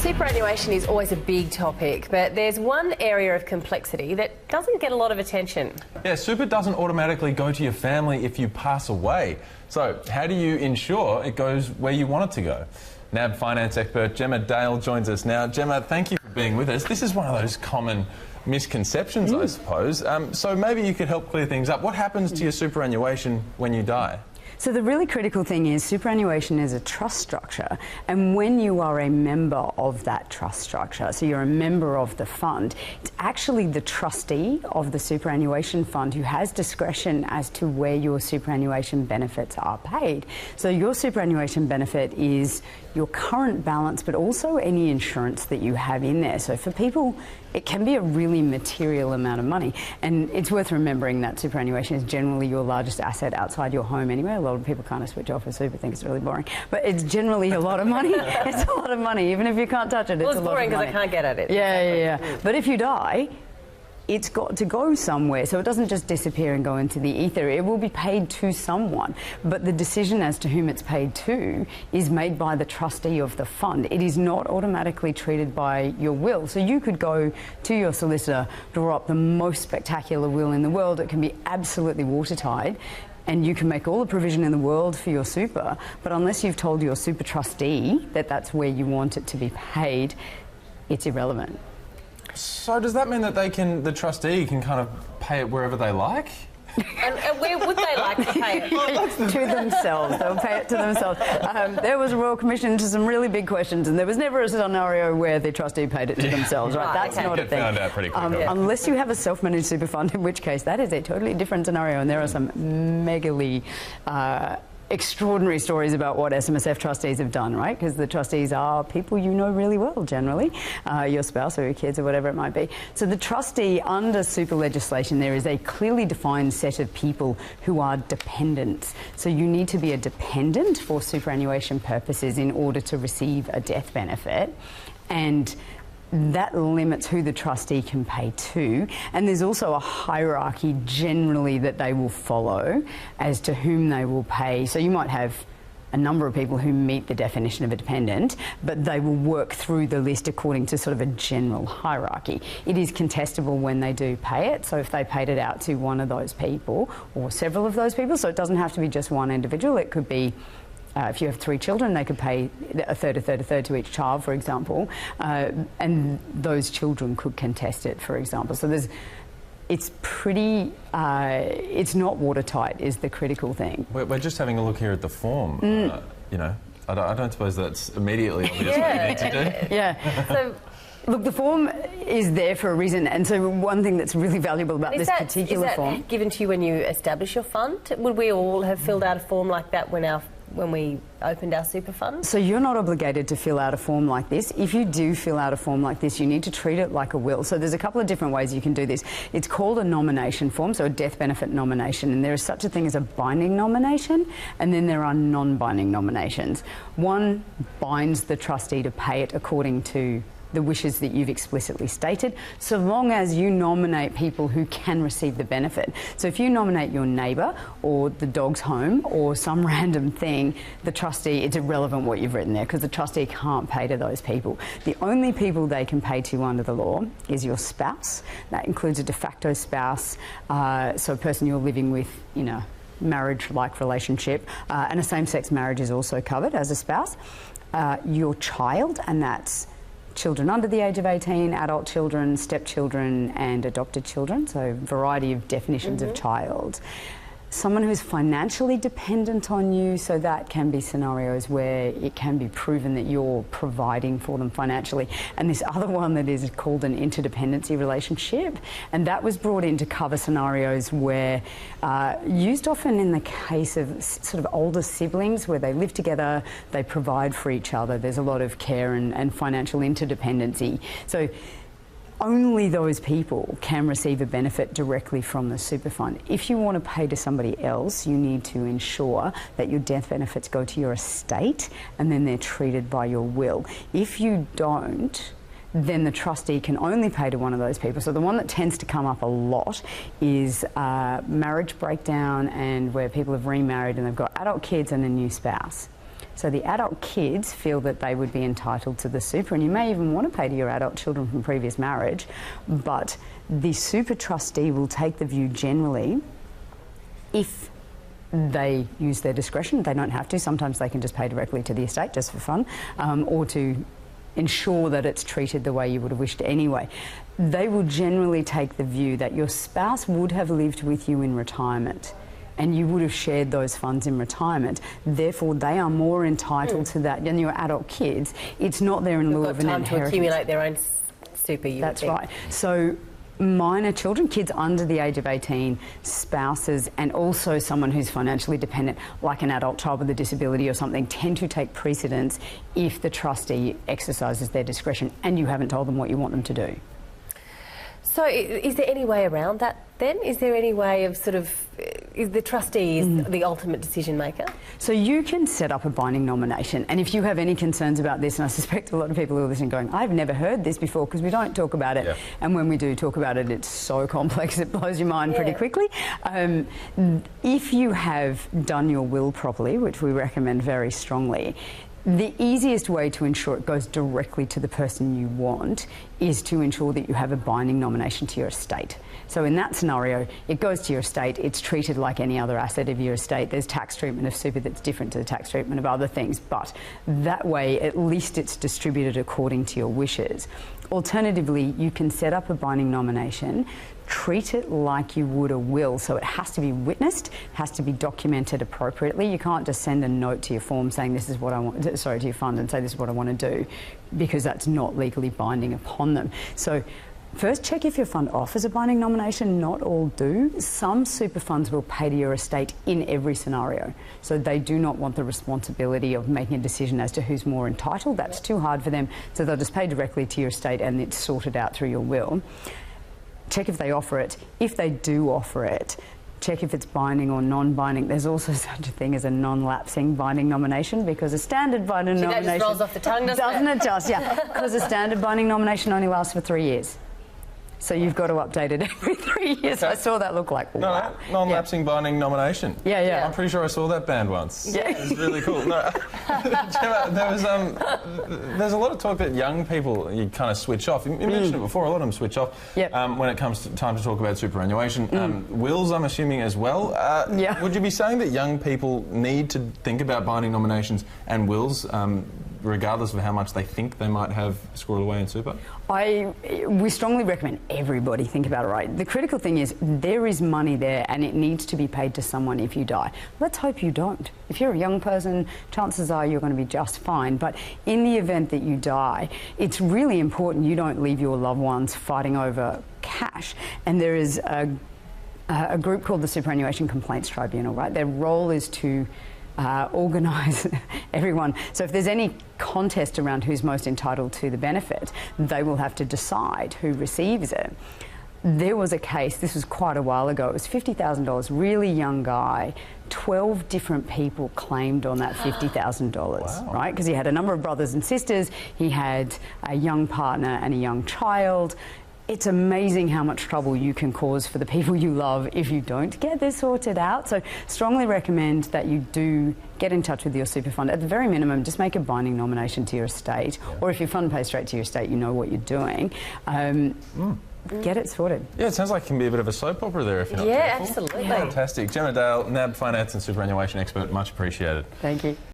Superannuation is always a big topic, but there's one area of complexity that doesn't get a lot of attention. Yeah, super doesn't automatically go to your family if you pass away. So how do you ensure it goes where you want it to go? NAB finance expert Gemma Dale joins us now. Gemma, thank you for being with us. This is one of those common misconceptions, I suppose. So maybe you could help clear things up. What happens to your superannuation when you die? So the really critical thing is superannuation is a trust structure, and when you are a member of that trust structure, so you're a member of the fund, it's actually the trustee of the superannuation fund who has discretion as to where your superannuation benefits are paid. So your superannuation benefit is your current balance, but also any insurance that you have in there. So for people, it can be a really material amount of money. And it's worth remembering that superannuation is generally your largest asset outside your home anyway. A lot of people kind of switch off for super, think it's really boring. But it's generally a lot of money. It's a lot of money. Even if you can't touch it, well, it's a lot of money. it's boring because I can't get at it. Yeah. But if you die, it's got to go somewhere. So it doesn't just disappear and go into the ether. It will be paid to someone. But the decision as to whom it's paid to is made by the trustee of the fund. It is not automatically treated by your will. So you could go to your solicitor, draw up the most spectacular will in the world. It can be absolutely watertight, and you can make all the provision in the world for your super, but unless you've told your super trustee that that's where you want it to be paid, it's irrelevant. So does that mean that the trustee can kind of pay it wherever they like? And where would they like to pay it? To themselves. They'll pay it to themselves. There was a Royal Commission into some really big questions, and there was never a scenario where the trustee paid it to themselves. Right? That's not a thing. Found out pretty quickly. Unless you have a self-managed super fund, in which case that is a totally different scenario, and there are some megally extraordinary stories about what SMSF trustees have done, right? Because the trustees are people you know really well, generally, your spouse or your kids or whatever it might be. So the trustee, under super legislation, there is a clearly defined set of people who are dependents. So you need to be a dependent for superannuation purposes in order to receive a death benefit, and that limits who the trustee can pay to. And there's also a hierarchy generally that they will follow as to whom they will pay. So you might have a number of people who meet the definition of a dependent, but they will work through the list according to sort of a general hierarchy. It is contestable when they do pay it, so if they paid it out to one of those people or several of those people, so it doesn't have to be just one individual, it could be if you have 3 children, they could pay a third to each child, for example, and those children could contest it, for example. So it's pretty, it's not watertight is the critical thing. We're just having a look here at the form. You know, I don't suppose that's immediately obvious what you need to do. Yeah. So, look, the form is there for a reason, and so one thing that's really valuable about this particular form... Is that given to you when you establish your fund? Would we all have filled out a form like that when we opened our super fund? So you're not obligated to fill out a form like this. If you do fill out a form like this, you need to treat it like a will. So there's a couple of different ways you can do this. It's called a nomination form, so a death benefit nomination, and there is such a thing as a binding nomination, and then there are non-binding nominations. One binds the trustee to pay it according to the wishes that you've explicitly stated, so long as you nominate people who can receive the benefit. So if you nominate your neighbour or the dog's home or some random thing, the trustee, it's irrelevant what you've written there because the trustee can't pay to those people. The only people they can pay to under the law is your spouse. That includes a de facto spouse, so a person you're living with, you know, marriage-like relationship, and a same-sex marriage is also covered as a spouse. Your child, and that's children under the age of 18, adult children, stepchildren and adopted children, so a variety of definitions of child. Someone who's financially dependent on you, so that can be scenarios where it can be proven that you're providing for them financially. And this other one that is called an interdependency relationship, and that was brought in to cover scenarios where, used often in the case of sort of older siblings where they live together, they provide for each other, there's a lot of care and financial interdependency. So only those people can receive a benefit directly from the super fund. If you want to pay to somebody else, you need to ensure that your death benefits go to your estate and then they're treated by your will. If you don't, then the trustee can only pay to one of those people. So the one that tends to come up a lot is marriage breakdown and where people have remarried and they've got adult kids and a new spouse. So the adult kids feel that they would be entitled to the super, and you may even want to pay to your adult children from previous marriage, but the super trustee will take the view generally, if they use their discretion, they don't have to, sometimes they can just pay directly to the estate just for fun, or to ensure that it's treated the way you would have wished anyway. They will generally take the view that your spouse would have lived with you in retirement and you would have shared those funds in retirement. Therefore, they are more entitled to that than your adult kids. It's not there in lieu of an inheritance. Time to accumulate their own super, That's right. So minor children, kids under the age of 18, spouses, and also someone who's financially dependent, like an adult child with a disability or something, tend to take precedence if the trustee exercises their discretion and you haven't told them what you want them to do. So is there any way around that then? Is there any way of sort of, is the trustee the ultimate decision maker? So you can set up a binding nomination, and if you have any concerns about this, and I suspect a lot of people who are listening going, I've never heard this before, because we don't talk about it, and when we do talk about it, it's so complex it blows your mind pretty quickly. If you have done your will properly, which we recommend very strongly, the easiest way to ensure it goes directly to the person you want is to ensure that you have a binding nomination to your estate. So in that scenario, it goes to your estate, it's treated like any other asset of your estate. There's tax treatment of super that's different to the tax treatment of other things, but that way at least it's distributed according to your wishes. Alternatively, you can set up a binding nomination, treat it like you would a will. So it has to be witnessed, has to be documented appropriately. You can't just send a note to your form saying this is what I want, sorry, to your fund and say this is what I want to do, because that's not legally binding upon them. So first, check if your fund offers a binding nomination. Not all do. Some super funds will pay to your estate in every scenario. So they do not want the responsibility of making a decision as to who's more entitled. That's too hard for them. So they'll just pay directly to your estate and it's sorted out through your will. Check if they offer it. If they do offer it, check if it's binding or non-binding. There's also such a thing as a non-lapsing binding nomination, because a standard binding nomination... That just rolls off the tongue, doesn't it? It just, yeah. Because a standard binding nomination only lasts for 3 years. So you've got to update it every 3 years. I saw that look like, wow. No, non-lapsing binding nomination. Yeah. I'm pretty sure I saw that band once. Yeah. It's really cool. No, Gemma, there's a lot of talk that young people, you kind of switch off. You mentioned it before, a lot of them switch off when it comes to time to talk about superannuation. Wills, I'm assuming, as well. Would you be saying that young people need to think about binding nominations and wills regardless of how much they think they might have squirreled away in super? We strongly recommend everybody think about it right. The critical thing is there is money there and it needs to be paid to someone if you die. Let's hope you don't. If you're a young person, chances are you're going to be just fine. But in the event that you die, it's really important you don't leave your loved ones fighting over cash. And there is a group called the Superannuation Complaints Tribunal, right? Their role is to organise everyone. So if there's any contest around who's most entitled to the benefit, they will have to decide who receives it. There was a case, this was quite a while ago, it was $50,000, really young guy, 12 different people claimed on that $50,000, right? Because he had a number of brothers and sisters, he had a young partner and a young child. It's amazing how much trouble you can cause for the people you love if you don't get this sorted out. So strongly recommend that you do get in touch with your super fund. At the very minimum, just make a binding nomination to your estate. Or if your fund pays straight to your estate, you know what you're doing. Get it sorted. Yeah, it sounds like it can be a bit of a soap opera there if you're not careful. Absolutely. Fantastic. Gemma Dale, NAB Finance and Superannuation expert, much appreciated. Thank you.